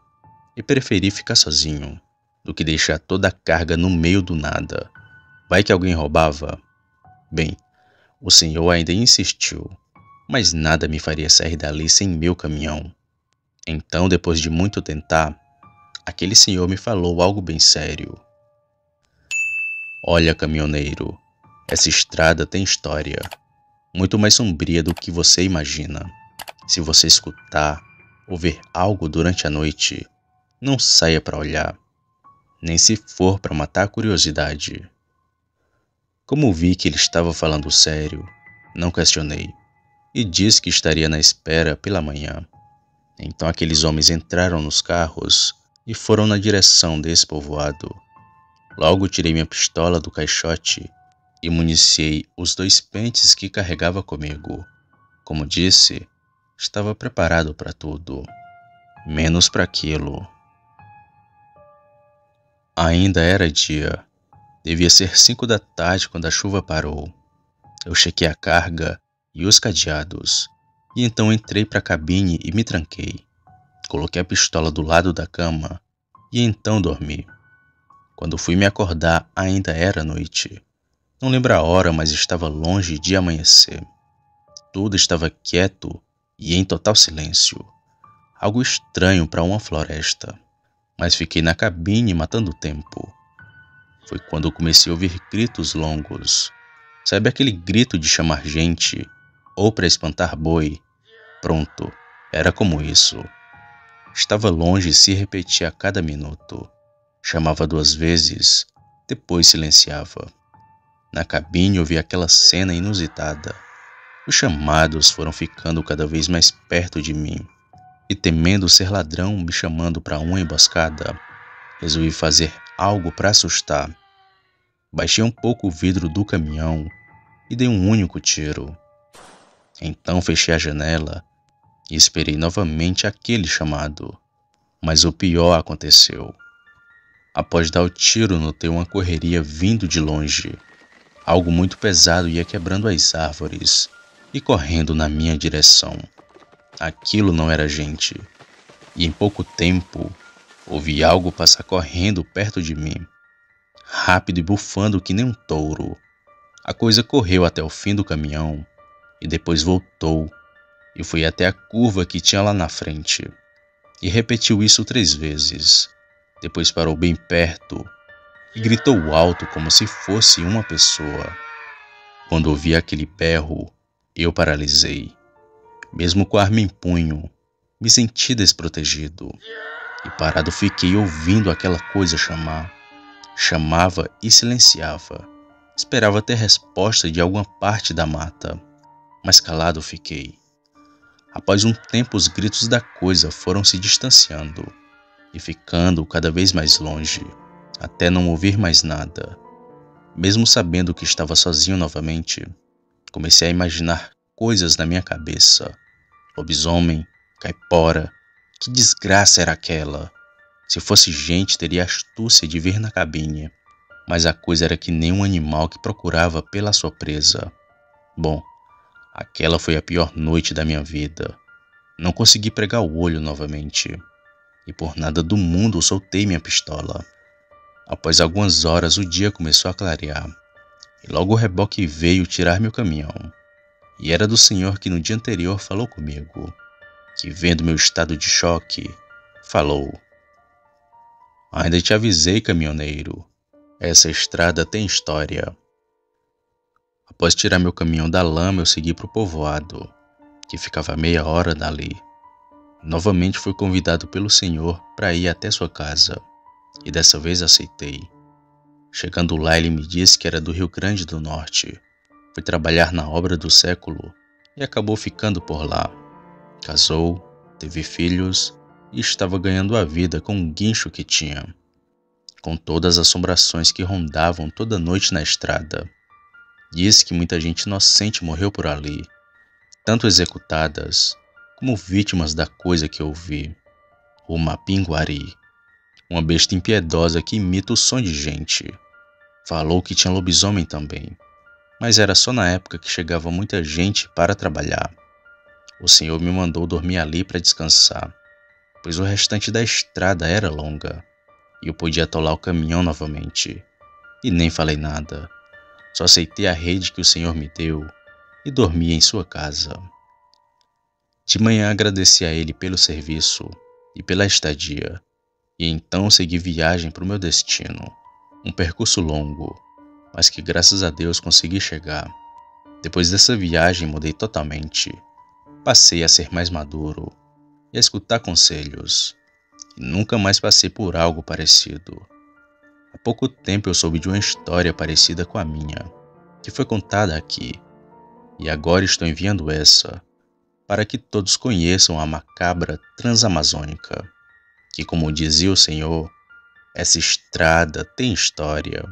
e preferi ficar sozinho do que deixar toda a carga no meio do nada. Vai que alguém roubava? Bem, o senhor ainda insistiu, mas nada me faria sair dali sem meu caminhão. Então, depois de muito tentar, aquele senhor me falou algo bem sério. "Olha, caminhoneiro, essa estrada tem história, muito mais sombria do que você imagina. Se você escutar ou ver algo durante a noite, não saia para olhar, nem se for para matar a curiosidade." Como vi que ele estava falando sério, não questionei e disse que estaria na espera pela manhã. Então aqueles homens entraram nos carros e foram na direção desse povoado. Logo tirei minha pistola do caixote e municiei os 2 pentes que carregava comigo. Como disse, estava preparado para tudo, menos para aquilo. Ainda era dia. Devia ser 5 da tarde quando a chuva parou. Eu chequei a carga e os cadeados, e então entrei para a cabine e me tranquei. Coloquei a pistola do lado da cama e então dormi. Quando fui me acordar, ainda era noite. Não lembro a hora, mas estava longe de amanhecer. Tudo estava quieto e em total silêncio. Algo estranho para uma floresta. Mas fiquei na cabine matando o tempo. Foi quando eu comecei a ouvir gritos longos. Sabe aquele grito de chamar gente ou para espantar boi? Pronto, era como isso. Estava longe e se repetia a cada minuto. Chamava 2 vezes, depois silenciava. Na cabine ouvi aquela cena inusitada. Os chamados foram ficando cada vez mais perto de mim. E temendo ser ladrão me chamando para uma emboscada, resolvi fazer algo para assustar. Baixei um pouco o vidro do caminhão e dei um único tiro. Então fechei a janela e esperei novamente aquele chamado. Mas o pior aconteceu. Após dar o tiro, notei uma correria vindo de longe. Algo muito pesado ia quebrando as árvores e correndo na minha direção. Aquilo não era gente. E em pouco tempo, ouvi algo passar correndo perto de mim, rápido e bufando que nem um touro. A coisa correu até o fim do caminhão e depois voltou e foi até a curva que tinha lá na frente e repetiu isso 3 vezes. Depois parou bem perto e gritou alto como se fosse uma pessoa. Quando ouvi aquele berro, eu paralisei. Mesmo com a arma em punho, me senti desprotegido e parado fiquei ouvindo aquela coisa chamar. Chamava e silenciava. Esperava ter resposta de alguma parte da mata, mas calado fiquei. Após um tempo, os gritos da coisa foram se distanciando e ficando cada vez mais longe, até não ouvir mais nada. Mesmo sabendo que estava sozinho novamente, comecei a imaginar coisas na minha cabeça. Lobisomem, caipora, que desgraça era aquela? Se fosse gente, teria a astúcia de vir na cabine, mas a coisa era que nem um animal que procurava pela sua presa. Bom, aquela foi a pior noite da minha vida. Não consegui pregar o olho novamente, e por nada do mundo soltei minha pistola. Após algumas horas o dia começou a clarear, e logo o reboque veio tirar meu caminhão. E era do senhor que no dia anterior falou comigo, que vendo meu estado de choque, falou: "Ainda te avisei, caminhoneiro, essa estrada tem história." Após tirar meu caminhão da lama, eu segui para o povoado, que ficava a meia hora dali. Novamente fui convidado pelo senhor para ir até sua casa, e dessa vez aceitei. Chegando lá, ele me disse que era do Rio Grande do Norte. Foi trabalhar na obra do século e acabou ficando por lá. Casou, teve filhos e estava ganhando a vida com um guincho que tinha, com todas as assombrações que rondavam toda noite na estrada. Disse que muita gente inocente morreu por ali, tanto executadas como vítimas da coisa que eu vi, o Mapinguari, uma besta impiedosa que imita o som de gente. Falou que tinha lobisomem também, mas era só na época que chegava muita gente para trabalhar. O senhor me mandou dormir ali para descansar, pois o restante da estrada era longa e eu podia atolar o caminhão novamente. E nem falei nada, só aceitei a rede que o senhor me deu e dormi em sua casa. De manhã agradeci a ele pelo serviço e pela estadia, e então segui viagem para o meu destino. Um percurso longo, mas que graças a Deus consegui chegar. Depois dessa viagem mudei totalmente. Passei a ser mais maduro e a escutar conselhos. E nunca mais passei por algo parecido. Há pouco tempo eu soube de uma história parecida com a minha, que foi contada aqui. E agora estou enviando essa, para que todos conheçam a macabra Transamazônica, que, como dizia o senhor, essa estrada tem história.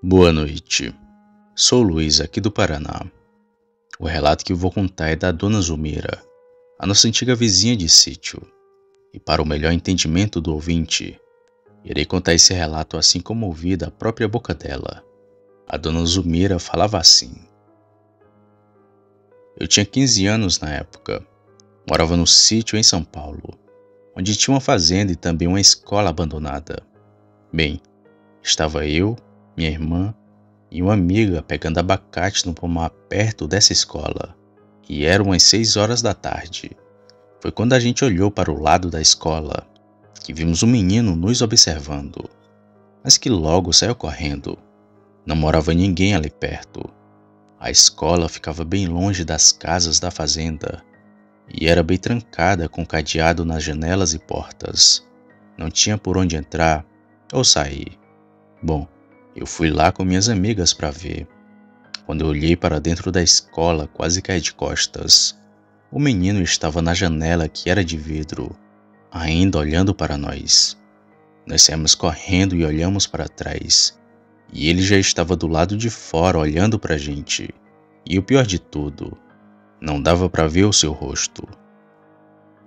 Boa noite. Sou Luiz, aqui do Paraná. O relato que vou contar é da Dona Zulmira, a nossa antiga vizinha de sítio. E para o melhor entendimento do ouvinte, irei contar esse relato assim como ouvi da própria boca dela. A Dona Zulmira falava assim: "Eu tinha 15 anos na época. Morava no sítio em São Paulo, onde tinha uma fazenda e também uma escola abandonada. Bem, estava eu, minha irmã e uma amiga pegando abacate no pomar perto dessa escola, e eram umas 6 horas da tarde. Foi quando a gente olhou para o lado da escola que vimos um menino nos observando, mas que logo saiu correndo. Não morava ninguém ali perto. A escola ficava bem longe das casas da fazenda e era bem trancada com cadeado nas janelas e portas. Não tinha por onde entrar ou sair. Bom, eu fui lá com minhas amigas para ver. Quando eu olhei para dentro da escola, quase caí de costas. O menino estava na janela que era de vidro, ainda olhando para nós. Nós saímos correndo e olhamos para trás. e ele já estava do lado de fora olhando pra gente. E o pior de tudo, não dava para ver o seu rosto.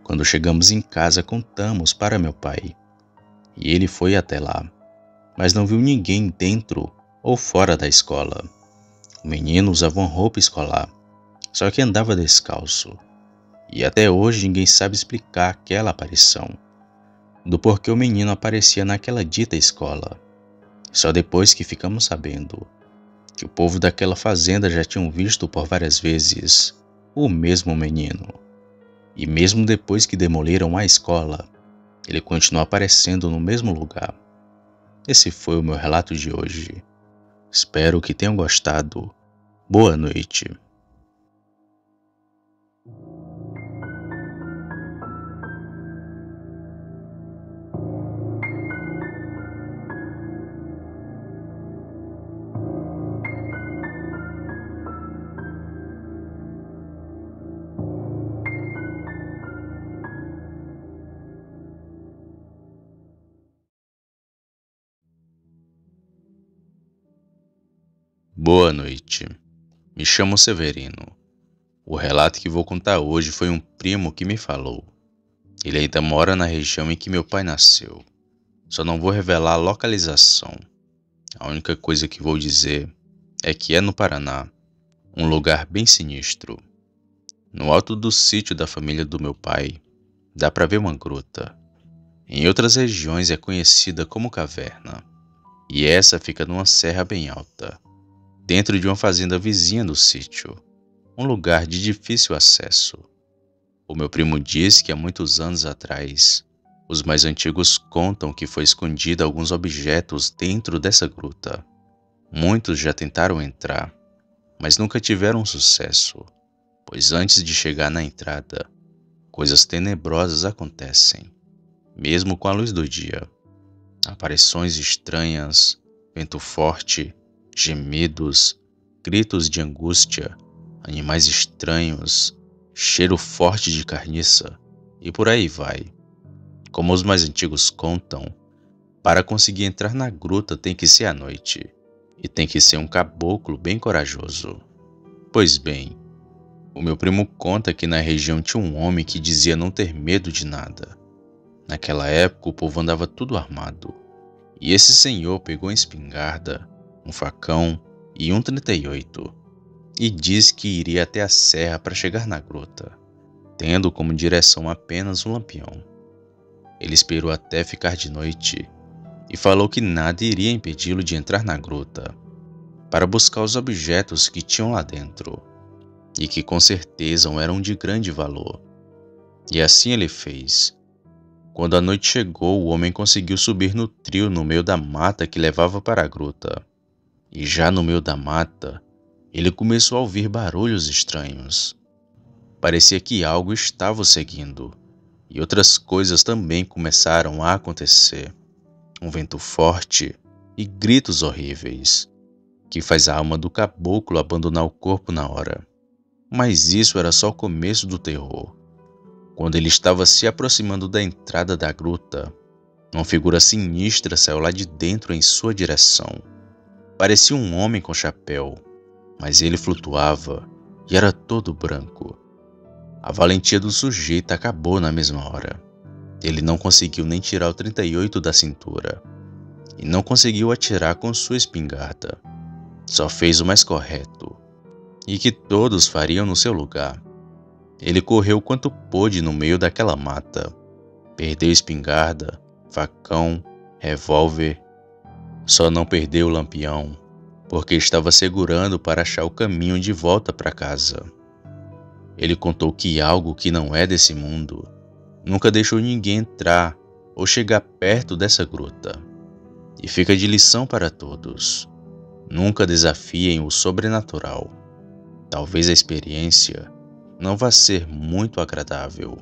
Quando chegamos em casa, contamos para meu pai, e ele foi até lá, mas não viu ninguém dentro ou fora da escola. O menino usava uma roupa escolar, só que andava descalço. E até hoje ninguém sabe explicar aquela aparição, do porquê o menino aparecia naquela dita escola. Só depois que ficamos sabendo que o povo daquela fazenda já tinham visto por várias vezes o mesmo menino. E mesmo depois que demoliram a escola, ele continuou aparecendo no mesmo lugar. Esse foi o meu relato de hoje. Espero que tenham gostado. Boa noite. Boa noite. Me chamo Severino. O relato que vou contar hoje foi um primo que me falou. Ele ainda mora na região em que meu pai nasceu. Só não vou revelar a localização. A única coisa que vou dizer é que é no Paraná, um lugar bem sinistro. No alto do sítio da família do meu pai, dá para ver uma gruta. Em outras regiões é conhecida como caverna. E essa fica numa serra bem alta, dentro de uma fazenda vizinha do sítio, um lugar de difícil acesso. O meu primo diz que há muitos anos atrás, os mais antigos contam que foi escondido alguns objetos dentro dessa gruta. Muitos já tentaram entrar, mas nunca tiveram sucesso, pois antes de chegar na entrada, coisas tenebrosas acontecem, mesmo com a luz do dia. Aparições estranhas, vento forte, gemidos, gritos de angústia, animais estranhos, cheiro forte de carniça e por aí vai. Como os mais antigos contam, para conseguir entrar na gruta tem que ser à noite e tem que ser um caboclo bem corajoso. Pois bem, o meu primo conta que na região tinha um homem que dizia não ter medo de nada. Naquela época o povo andava tudo armado. E esse senhor pegou uma espingarda, um facão e um 38 e disse que iria até a serra para chegar na gruta, tendo como direção apenas um lampião. Ele esperou até ficar de noite e falou que nada iria impedi-lo de entrar na gruta para buscar os objetos que tinham lá dentro e que com certeza eram de grande valor. E assim ele fez. Quando a noite chegou, o homem conseguiu subir no trio no meio da mata que levava para a gruta. E já no meio da mata, ele começou a ouvir barulhos estranhos. Parecia que algo estava o seguindo, e outras coisas também começaram a acontecer. Um vento forte e gritos horríveis, que faz a alma do caboclo abandonar o corpo na hora. Mas isso era só o começo do terror. Quando ele estava se aproximando da entrada da gruta, uma figura sinistra saiu lá de dentro em sua direção. Parecia um homem com chapéu, mas ele flutuava e era todo branco. A valentia do sujeito acabou na mesma hora. Ele não conseguiu nem tirar o 38 da cintura e não conseguiu atirar com sua espingarda. Só fez o mais correto e que todos fariam no seu lugar. Ele correu quanto pôde no meio daquela mata. Perdeu espingarda, facão, revólver. Só não perdeu o lampião, porque estava segurando para achar o caminho de volta para casa. Ele contou que algo que não é desse mundo nunca deixou ninguém entrar ou chegar perto dessa gruta. E fica de lição para todos: nunca desafiem o sobrenatural. Talvez a experiência não vai ser muito agradável.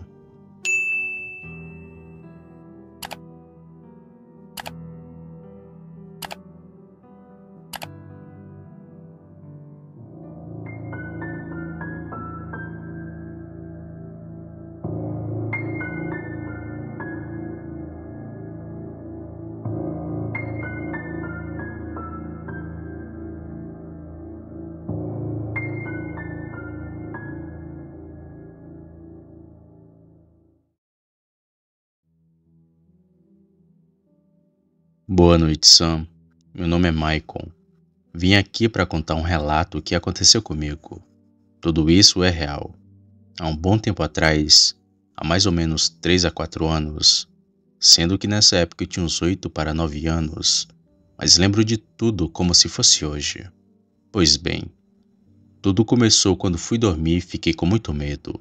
Boa noite, Sam. Meu nome é Michael. Vim aqui para contar um relato que aconteceu comigo. Tudo isso é real. Há um bom tempo atrás, há mais ou menos 3 a 4 anos, sendo que nessa época eu tinha uns 8 para 9 anos, mas lembro de tudo como se fosse hoje. Pois bem, tudo começou quando fui dormir e fiquei com muito medo.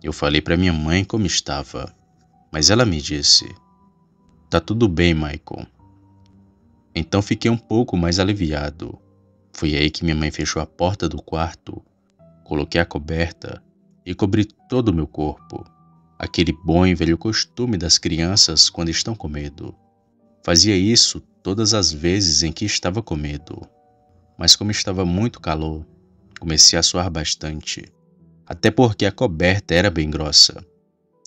Eu falei para minha mãe como estava, mas ela me disse: "Tá tudo bem, Michael." Então fiquei um pouco mais aliviado. Foi aí que minha mãe fechou a porta do quarto, coloquei a coberta e cobri todo o meu corpo. Aquele bom e velho costume das crianças quando estão com medo. Fazia isso todas as vezes em que estava com medo. Mas como estava muito calor, comecei a suar bastante. Até porque a coberta era bem grossa.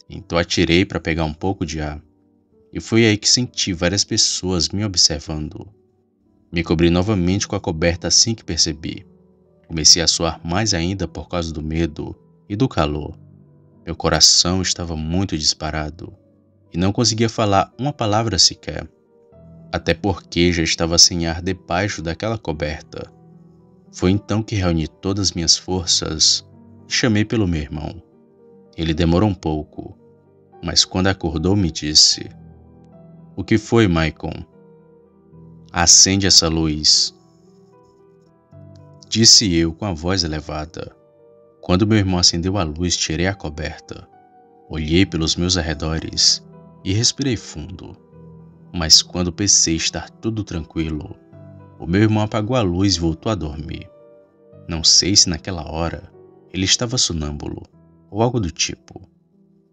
Então atirei para pegar um pouco de ar. E foi aí que senti várias pessoas me observando. Me cobri novamente com a coberta assim que percebi. Comecei a suar mais ainda por causa do medo e do calor. Meu coração estava muito disparado e não conseguia falar uma palavra sequer. Até porque já estava sem ar debaixo daquela coberta. Foi então que reuni todas as minhas forças e chamei pelo meu irmão. Ele demorou um pouco, mas quando acordou me disse: "O que foi, Michael?" "Acende essa luz", disse eu com a voz elevada. Quando meu irmão acendeu a luz, tirei a coberta. Olhei pelos meus arredores e respirei fundo. Mas quando pensei estar tudo tranquilo, o meu irmão apagou a luz e voltou a dormir. Não sei se naquela hora ele estava sonâmbulo ou algo do tipo,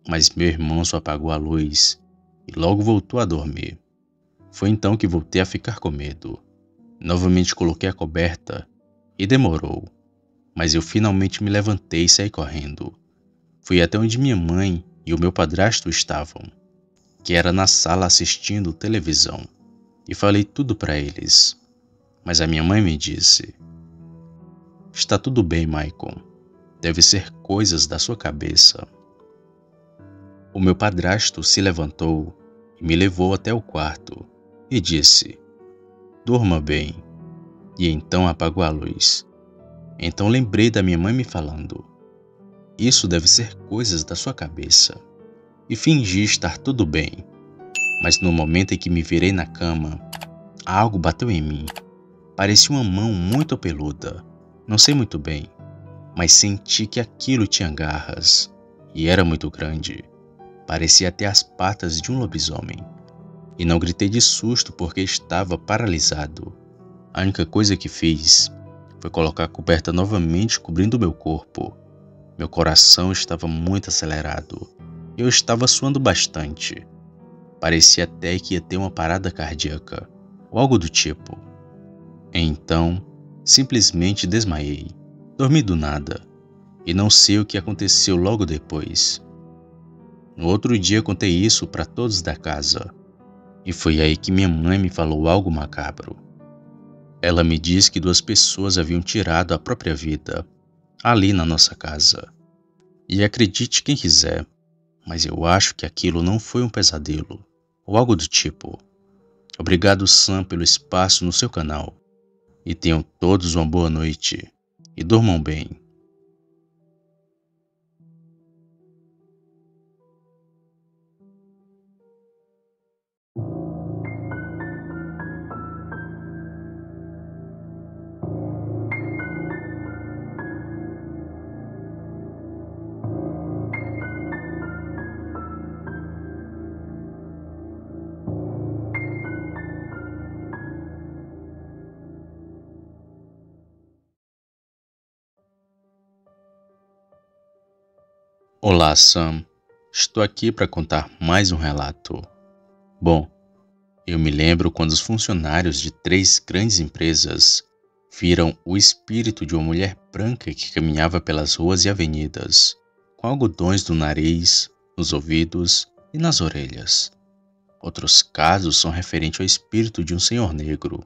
mas meu irmão só apagou a luz e logo voltou a dormir. Foi então que voltei a ficar com medo. Novamente coloquei a coberta e demorou, mas eu finalmente me levantei e saí correndo. Fui até onde minha mãe e o meu padrasto estavam, que era na sala assistindo televisão, e falei tudo para eles. Mas a minha mãe me disse: "Está tudo bem, Michael. Deve ser coisas da sua cabeça." O meu padrasto se levantou e me levou até o quarto e disse: "Durma bem." E então apagou a luz. Então lembrei da minha mãe me falando: "Isso deve ser coisas da sua cabeça." E fingi estar tudo bem. Mas no momento em que me virei na cama, algo bateu em mim. Parecia uma mão muito peluda. Não sei muito bem, mas senti que aquilo tinha garras e era muito grande. Parecia até as patas de um lobisomem. E não gritei de susto porque estava paralisado. A única coisa que fiz foi colocar a coberta novamente cobrindo meu corpo. Meu coração estava muito acelerado. Eu estava suando bastante. Parecia até que ia ter uma parada cardíaca, ou algo do tipo. Então, simplesmente desmaiei. Dormi do nada, e não sei o que aconteceu logo depois. No outro dia contei isso para todos da casa, e foi aí que minha mãe me falou algo macabro. Ela me disse que 2 pessoas haviam tirado a própria vida, ali na nossa casa. E acredite quem quiser, mas eu acho que aquilo não foi um pesadelo, ou algo do tipo. Obrigado, Sam, pelo espaço no seu canal. E tenham todos uma boa noite. E durmam bem. Olá, Sam. Estou aqui para contar mais um relato. Bom, eu me lembro quando os funcionários de 3 grandes empresas viram o espírito de uma mulher branca que caminhava pelas ruas e avenidas, com algodões no nariz, nos ouvidos e nas orelhas. Outros casos são referentes ao espírito de um senhor negro,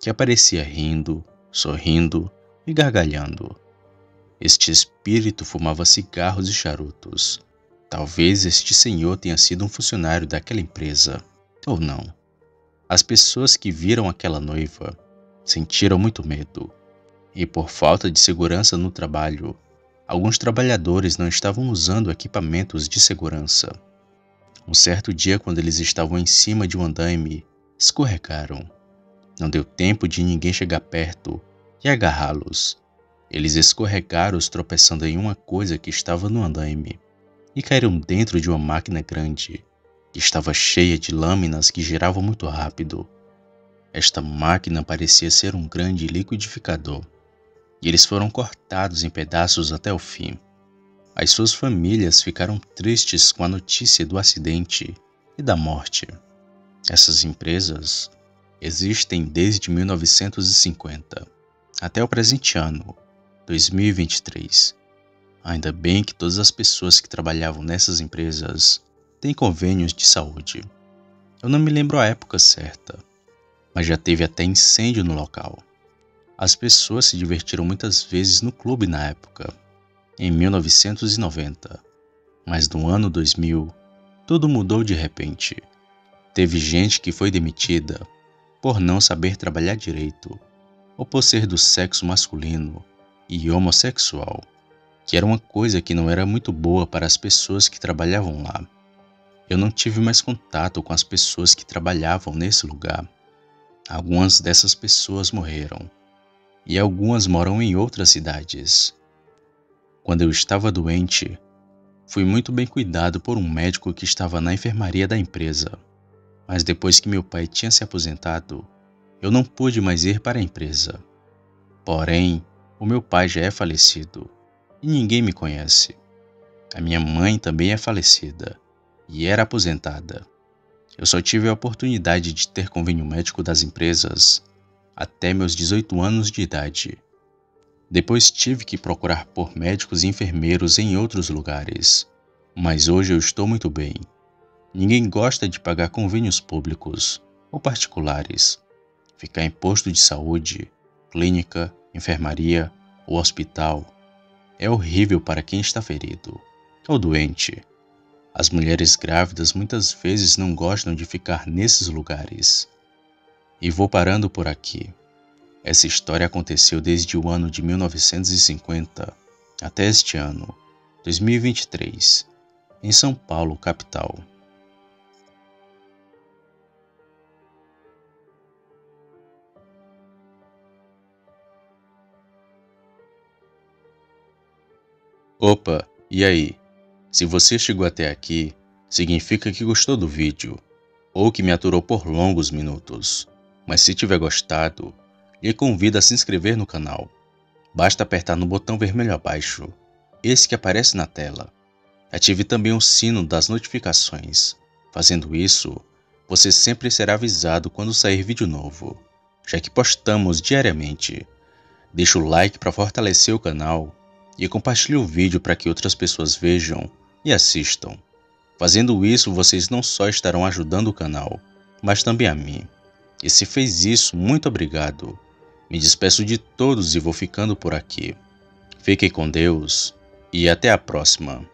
que aparecia rindo, sorrindo e gargalhando. Este espírito fumava cigarros e charutos. Talvez este senhor tenha sido um funcionário daquela empresa, ou não. As pessoas que viram aquela noiva sentiram muito medo, e por falta de segurança no trabalho, alguns trabalhadores não estavam usando equipamentos de segurança. Um certo dia, quando eles estavam em cima de um andaime, escorregaram. Não deu tempo de ninguém chegar perto e agarrá-los. Eles escorregaram, tropeçando em uma coisa que estava no andaime, e caíram dentro de uma máquina grande, que estava cheia de lâminas que giravam muito rápido. Esta máquina parecia ser um grande liquidificador, e eles foram cortados em pedaços até o fim. As suas famílias ficaram tristes com a notícia do acidente e da morte. Essas empresas existem desde 1950 até o presente ano, 2023. Ainda bem que todas as pessoas que trabalhavam nessas empresas têm convênios de saúde. Eu não me lembro a época certa, mas já teve até incêndio no local. As pessoas se divertiram muitas vezes no clube na época, em 1990, mas no ano 2000, tudo mudou de repente. Teve gente que foi demitida por não saber trabalhar direito, ou por ser do sexo masculino e homossexual, que era uma coisa que não era muito boa para as pessoas que trabalhavam lá. Eu não tive mais contato com as pessoas que trabalhavam nesse lugar. Algumas dessas pessoas morreram, e algumas moram em outras cidades. Quando eu estava doente, fui muito bem cuidado por um médico que estava na enfermaria da empresa. Mas depois que meu pai tinha se aposentado, eu não pude mais ir para a empresa. Porém, o meu pai já é falecido e ninguém me conhece. A minha mãe também é falecida e era aposentada. Eu só tive a oportunidade de ter convênio médico das empresas até meus 18 anos de idade. Depois tive que procurar por médicos e enfermeiros em outros lugares. Mas hoje eu estou muito bem. Ninguém gosta de pagar convênios públicos ou particulares. Ficar em posto de saúde, clínica, enfermaria ou hospital é horrível para quem está ferido ou doente. As mulheres grávidas muitas vezes não gostam de ficar nesses lugares. E vou parando por aqui. Essa história aconteceu desde o ano de 1950 até este ano, 2023, em São Paulo, capital. Opa, e aí? Se você chegou até aqui, significa que gostou do vídeo, ou que me aturou por longos minutos. Mas se tiver gostado, lhe convido a se inscrever no canal. Basta apertar no botão vermelho abaixo, esse que aparece na tela. Ative também o sino das notificações. Fazendo isso, você sempre será avisado quando sair vídeo novo, já que postamos diariamente. Deixe o like para fortalecer o canal e compartilhe o vídeo para que outras pessoas vejam e assistam. Fazendo isso, vocês não só estarão ajudando o canal, mas também a mim. E se fez isso, muito obrigado. Me despeço de todos e vou ficando por aqui. Fiquem com Deus e até a próxima.